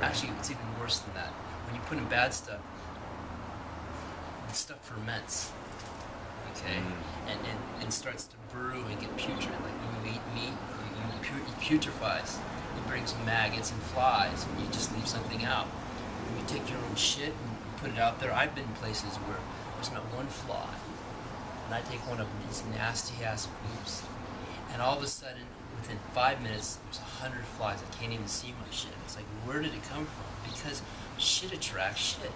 Actually, it's even worse than that. When you put in bad stuff, the stuff ferments, okay, and starts to brew and get putrid. Like when you eat meat, it putrefies. It brings maggots and flies when you just leave something out. When you take your own shit and put it out there, I've been places where there's not one fly, and I take one of these nasty ass poops, and all of a sudden, within 5 minutes, there's 100 flies. I can't even see my shit. It's like, where did it come from? Because shit attracts shit.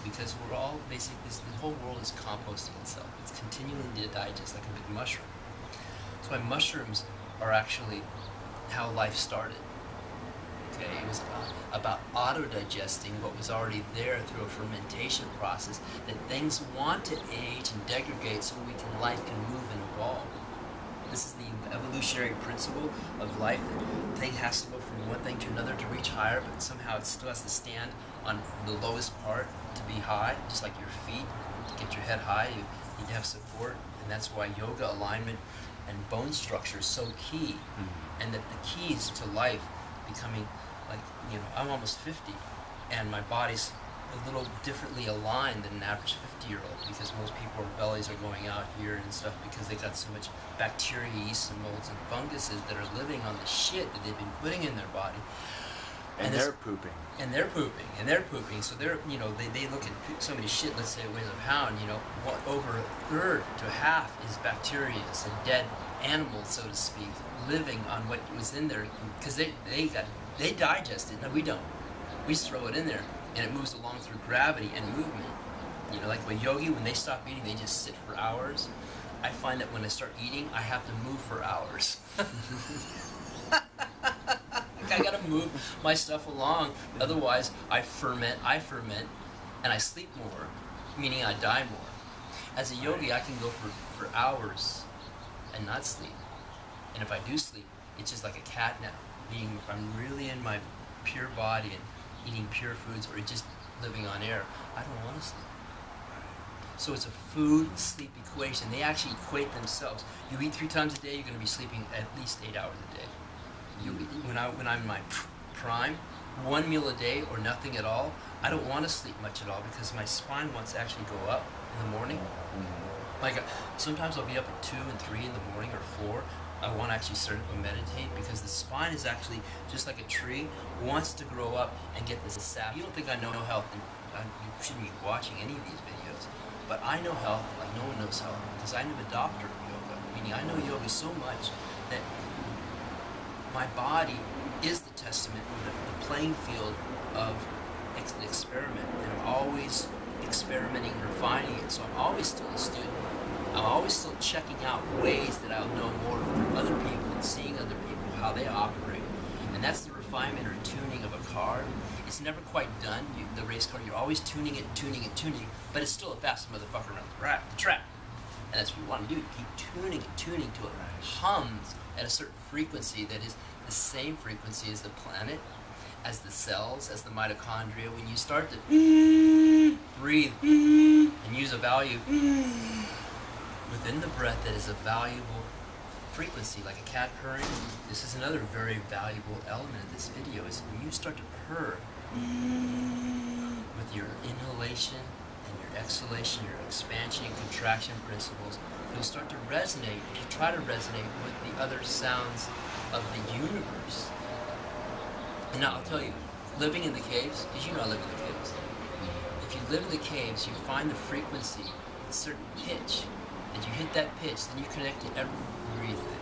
Because we're all basically, the whole world is composting itself. It's continuing to digest like a big mushroom. That's why mushrooms are actually how life started. Okay, it was about auto-digesting what was already there through a fermentation process, that things want to age and degrade so life can move and evolve. This is the evolutionary principle of life, that thing has to go from one thing to another to reach higher, but somehow it still has to stand on the lowest part to be high, just like your feet. To get your head high, you need to have support, and that's why yoga, alignment, and bone structure is so key. And that the keys to life becoming, like, you know, I'm almost 50, and my body's a little differently aligned than an average 50-year-old, because most people's bellies are going out here and stuff because they got so much bacteria, yeast, and molds and funguses that are living on the shit that they've been putting in their body. And they're pooping. And they're pooping. And they're pooping. So they're, you know, they look at somebody's shit, let's say it weighs a pound, you know, over a third to a half is bacteria, and dead animals, so to speak, living on what was in there, because they digest it. No, we don't. We just throw it in there, and it moves along through gravity and movement. You know, like with yogi, when they stop eating, they just sit for hours. I find that when I start eating, I have to move for hours. I gotta move my stuff along, otherwise I ferment, and I sleep more, meaning I die more. As a yogi, I can go for hours and not sleep. And if I do sleep, it's just like a cat nap, meaning if I'm really in my pure body and eating pure foods or just living on air, I don't want to sleep. So it's a food-sleep equation. They actually equate themselves. You eat 3 times a day, you're going to be sleeping at least 8 hours a day. When I'm in my prime, 1 meal a day or nothing at all, I don't want to sleep much at all because my spine wants to actually go up in the morning. Like sometimes I'll be up at 2 and 3 in the morning or 4. I want to actually start to meditate because the spine is actually just like a tree, wants to grow up and get this sap. You don't think I know health, and you shouldn't be watching any of these videos, but I know health like no one knows health because I'm a doctor of yoga, meaning I know yoga so much that my body is the testament or the playing field of the experiment, and I'm always experimenting and refining it, so I'm always still a student. I'm always still checking out ways that I'll know more from other people and seeing other people, how they operate. And that's the refinement or tuning of a car. It's never quite done, the race car. You're always tuning it, but it's still a fast motherfucker around the track. And that's what you want to do, keep tuning till it hums at a certain frequency that is the same frequency as the planet, as the cells, as the mitochondria. When you start to breathe and use a value within the breath that is a valuable frequency, like a cat purring, this is another very valuable element of this video, is when you start to purr with your inhalation and your exhalation, your expansion and contraction principles, you'll start to resonate, if you try to resonate with the other sounds of the universe. And now I'll tell you, living in the caves, because you know I live in the caves, if you live in the caves, you find the frequency, a certain pitch, and you hit that pitch, then you connect to everything.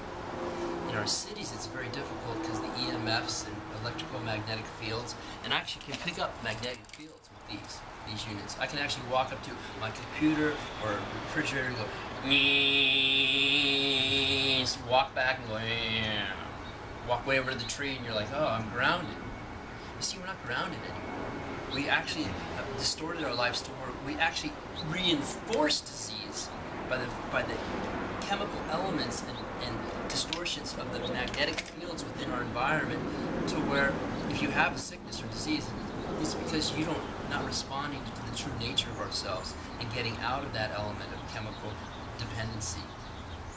In our cities, it's very difficult because the EMFs and electrical magnetic fields, and I actually can pick up magnetic fields with these units. I can actually walk up to my computer or refrigerator and go, just walk back and go, walk way over to the tree, and you're like, oh, I'm grounded. You see, we're not grounded anymore. We actually have distorted our lives to where we actually reinforce disease by the chemical elements and distortions of the magnetic fields within our environment, to where if you have a sickness or disease, it's because you don't not responding to the true nature of ourselves and getting out of that element of chemical dependency,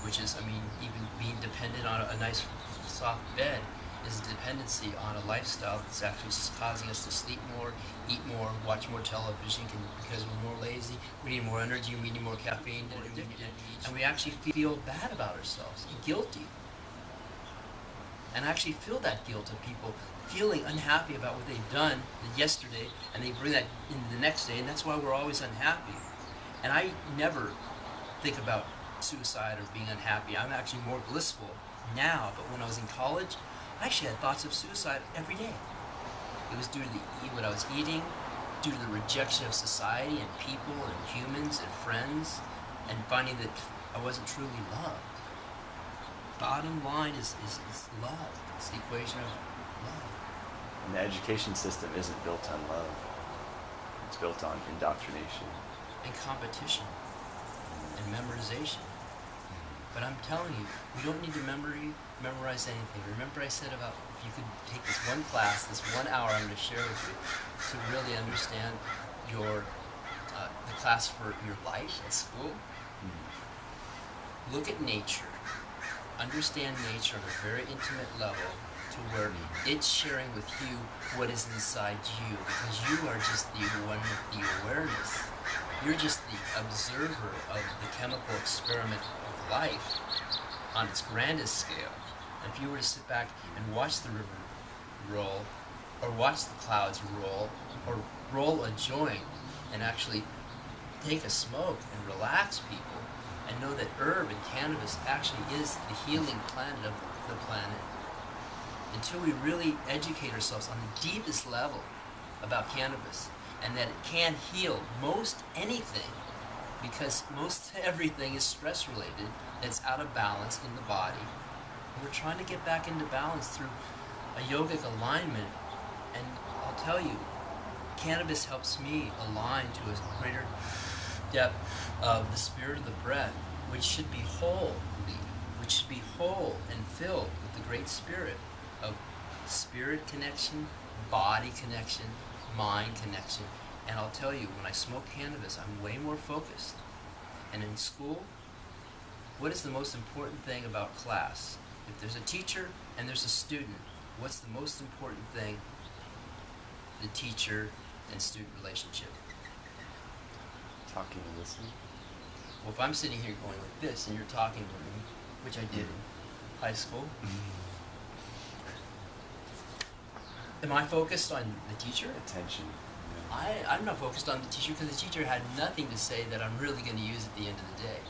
which is, I mean, even being dependent on a nice soft bed is a dependency on a lifestyle that's actually causing us to sleep more, eat more, watch more television because we're more lazy, we need more energy, we need more caffeine, and we actually feel bad about ourselves and guilty. And I actually feel that guilt of people feeling unhappy about what they've done yesterday, and they bring that into the next day, and that's why we're always unhappy. And I never think about suicide or being unhappy. I'm actually more blissful now, but when I was in college, I actually had thoughts of suicide every day. It was due to what I was eating, due to the rejection of society and people and humans and friends, and finding that I wasn't truly loved. Bottom line is love. It's the equation of love. And the education system isn't built on love. It's built on indoctrination. And competition. And memorization. But I'm telling you, we don't need to memorize anything. Remember I said about if you could take this one class, this 1 hour I'm going to share with you, to really understand your the class for your life at school. Look at nature. Understand nature on a very intimate level to where it's sharing with you what is inside you, because you are just the one with the awareness. You're just the observer of the chemical experiment of life on its grandest scale. And if you were to sit back and watch the river roll, or watch the clouds roll, or roll a joint and actually take a smoke and relax people, and know that herb and cannabis actually is the healing planet of the planet. Until we really educate ourselves on the deepest level about cannabis, and that it can heal most anything, because most everything is stress related, that's out of balance in the body. And we're trying to get back into balance through a yogic alignment, and I'll tell you, cannabis helps me align to a greater depth of the spirit of the breath, which should be whole, which should be whole and filled with the great spirit of spirit connection, body connection, mind connection. And I'll tell you, when I smoke cannabis, I'm way more focused. And in school, what is the most important thing about class? If there's a teacher and there's a student, what's the most important thing? The teacher and student relationship. Talking and listening. Well, if I'm sitting here going like this and you're talking to me, which I did in high school, am I focused on the teacher? Attention. I'm not focused on the teacher, because the teacher had nothing to say that I'm really going to use at the end of the day.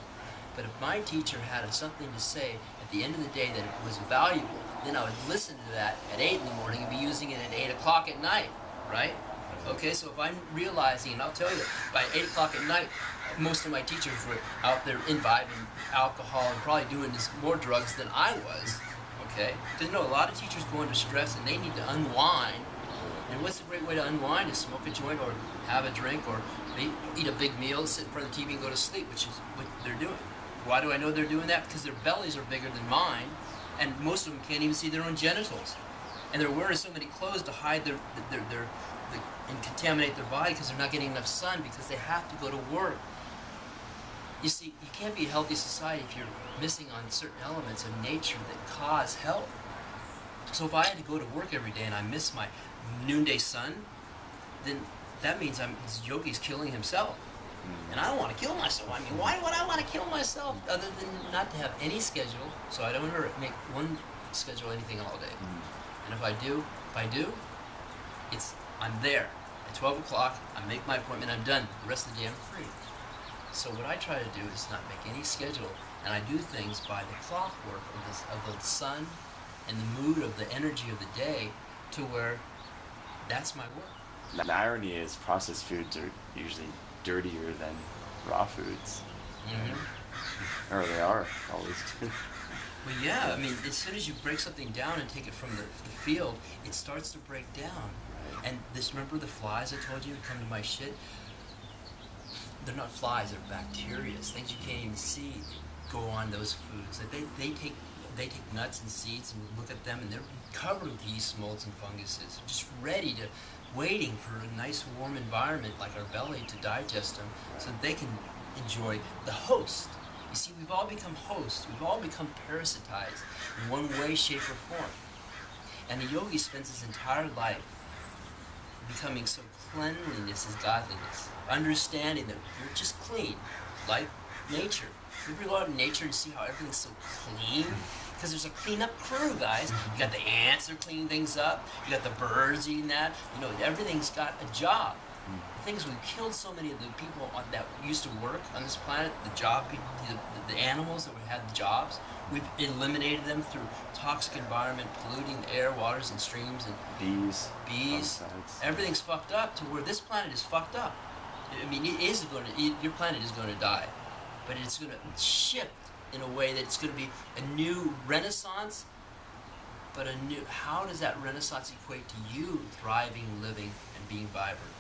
But if my teacher had something to say at the end of the day that it was valuable, then I would listen to that at 8 in the morning and be using it at 8 o'clock at night, right? Okay, so if I'm realizing, and I'll tell you, by 8 o'clock at night, most of my teachers were out there imbibing alcohol and probably doing more drugs than I was, okay? Because, a lot of teachers go under stress and they need to unwind. And what's a great way to unwind is smoke a joint or have a drink or eat a big meal, sit in front of the TV and go to sleep, which is what they're doing. Why do I know they're doing that? Because their bellies are bigger than mine, and most of them can't even see their own genitals. And they're wearing so many clothes to hide and contaminate their body because they're not getting enough sun because they have to go to work. You see, you can't be a healthy society if you're missing on certain elements of nature that cause health. So if I had to go to work every day and I miss my noonday sun, then that means Yogi's killing himself. And I don't want to kill myself. I mean, why would I want to kill myself other than not to have any schedule? So I don't ever make one schedule anything all day. And if I do, I'm there. At 12 o'clock, I make my appointment, I'm done. The rest of the day, I'm free. So what I try to do is not make any schedule, and I do things by the clockwork of the sun and the mood of the energy of the day, to where that's my work. The irony is processed foods are usually dirtier than raw foods. Or they are always. Well, yeah, I mean, as soon as you break something down and take it from the field, it starts to break down. And remember the flies I told you to come to my shit? They're not flies, they're bacteria. Things you can't even see go on those foods. They take nuts and seeds and look at them, and they're covered with yeast, molds, and funguses, just ready to, waiting for a nice warm environment like our belly to digest them so that they can enjoy the host. You see, we've all become hosts. We've all become parasitized in one way, shape, or form. And a yogi spends his entire life becoming so cleanliness is godliness. Understanding that you're just clean, like nature. You ever go out in nature and see how everything's so clean? Because there's a cleanup crew, guys. You got the ants that are cleaning things up. You got the birds eating that. You know, everything's got a job. The thing is, we've killed so many of the people that used to work on this planet, the animals that had jobs. We've eliminated them through toxic environment, polluting the air, waters, and streams, and bees. Everything's fucked up to where this planet is fucked up. I mean, your planet is going to die, but it's going to shift in a way that it's going to be a new renaissance. But how does that renaissance equate to you thriving, living, and being vibrant?